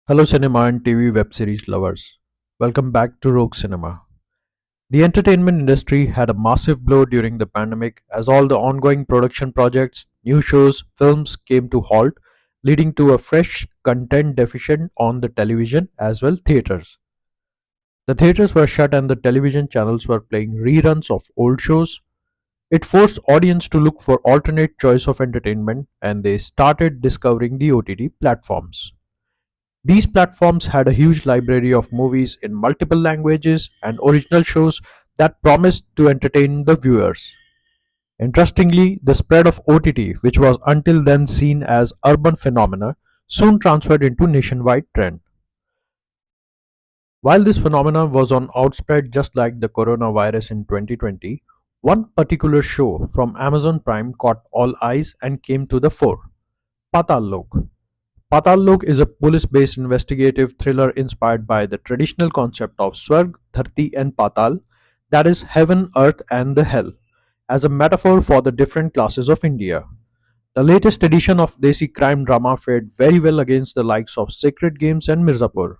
Hello, cinema and TV web series lovers. Welcome back to Rogue Cinema. The entertainment industry had a massive blow during the pandemic as all the ongoing production projects, new shows, films came to halt, leading to a fresh content deficit on the television as well theaters. The theaters were shut and the television channels were playing reruns of old shows. It forced audience to look for alternate choice of entertainment and they started discovering the OTT platforms. These platforms had a huge library of movies in multiple languages and original shows that promised to entertain the viewers. Interestingly, the spread of OTT, which was until then seen as urban phenomena, soon transferred into nationwide trend. While this phenomenon was on outspread just like the coronavirus in 2020, one particular show from Amazon Prime caught all eyes and came to the fore. Paatal Lok. Paatal Lok is a police-based investigative thriller inspired by the traditional concept of Swarg, Dharti and Paatal, that is heaven, earth and the hell, as a metaphor for the different classes of India. The latest edition of Desi crime drama fared very well against the likes of Sacred Games and Mirzapur.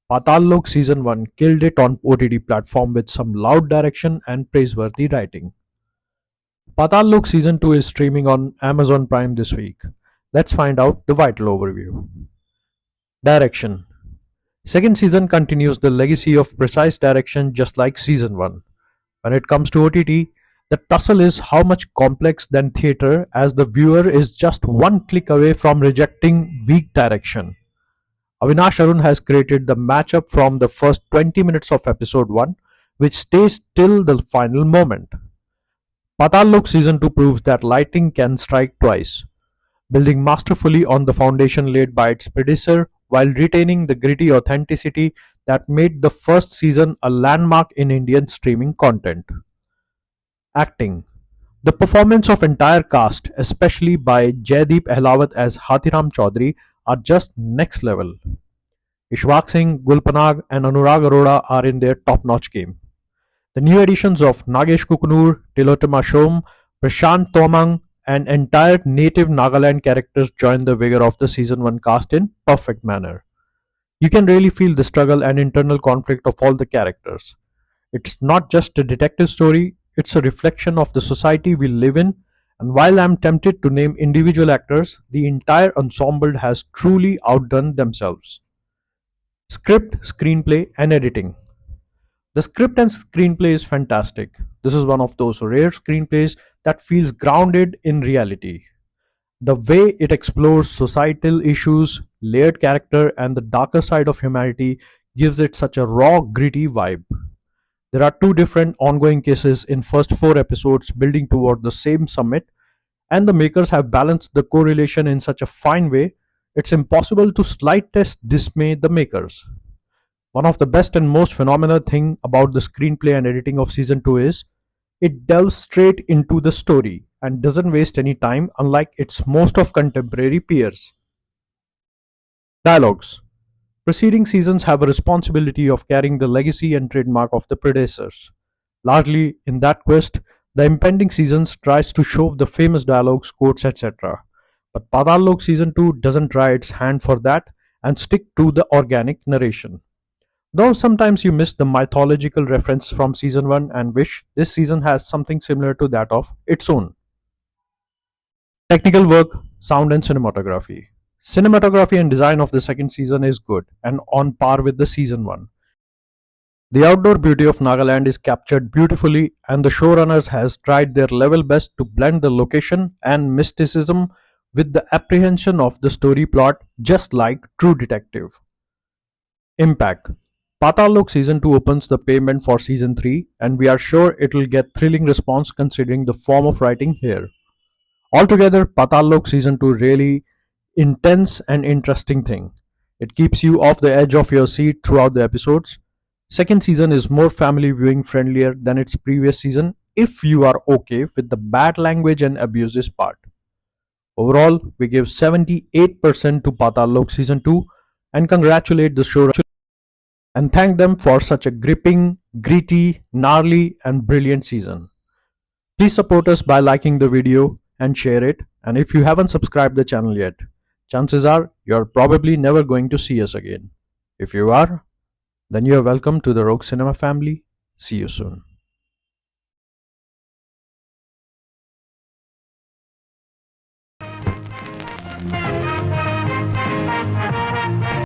Paatal Lok Season 1 killed it on OTT platform with some loud direction and praiseworthy writing. Paatal Lok Season 2 is streaming on Amazon Prime this week. Let's find out the vital overview. Direction. Second season continues the legacy of precise direction just like season 1. When it comes to OTT, the tussle is how much complex than theatre as the viewer is just one click away from rejecting weak direction. Avinash Arun has created the matchup from the first 20 minutes of episode 1 which stays till the final moment. Paatal Lok season 2 proves that lighting can strike twice, building masterfully on the foundation laid by its predecessor while retaining the gritty authenticity that made the first season a landmark in Indian streaming content. Acting. The performance of entire cast, especially by Jaideep Ahlawat as Hathiram Chaudhary, are just next level. Ishwak Singh, Gulpanag and Anurag Arora are in their top-notch game. The new additions of Nagesh Kukunur, Tilotama Shom, Prashant Tomang and entire native Nagaland characters join the vigor of the season 1 cast in perfect manner. You can really feel the struggle and internal conflict of all the characters. It's not just a detective story, it's a reflection of the society we live in, and while I'm tempted to name individual actors, the entire ensemble has truly outdone themselves. Script, screenplay, and editing. The script and screenplay is fantastic. This is one of those rare screenplays that feels grounded in reality. The way it explores societal issues, layered character, and the darker side of humanity gives it such a raw, gritty vibe. There are two different ongoing cases in first 4 episodes building toward the same summit, and the makers have balanced the correlation in such a fine way, it's impossible to slightest dismay the makers. One of the best and most phenomenal thing about the screenplay and editing of season 2 is it delves straight into the story and doesn't waste any time unlike its most of contemporary peers. Dialogues. Preceding seasons have a responsibility of carrying the legacy and trademark of the predecessors. Largely in that quest, the impending seasons tries to show the famous dialogues, quotes, etc. But Paatal Lok season 2 doesn't try its hand for that and stick to the organic narration. Though sometimes you miss the mythological reference from season 1 and wish this season has something similar to that of its own. Technical work, sound and cinematography. Cinematography and design of the second season is good and on par with the season 1. The outdoor beauty of Nagaland is captured beautifully and the showrunners has tried their level best to blend the location and mysticism with the apprehension of the story plot just like True Detective. Impact. Paatal Lok season 2 opens the payment for season 3 and we are sure it will get thrilling response considering the form of writing here. Altogether, Paatal Lok season 2 really intense and interesting thing. It keeps you off the edge of your seat throughout the episodes. Second season is more family viewing friendlier than its previous season if you are okay with the bad language and abuses part. Overall, we give 78% to Paatal Lok season 2 and congratulate the show and thank them for such a gripping, gritty, gnarly and brilliant season. Please support us by liking the video and share it, and if you haven't subscribed the channel yet, chances are you're probably never going to see us again. If you are, then you're welcome to the Rogue Cinema family. See you soon.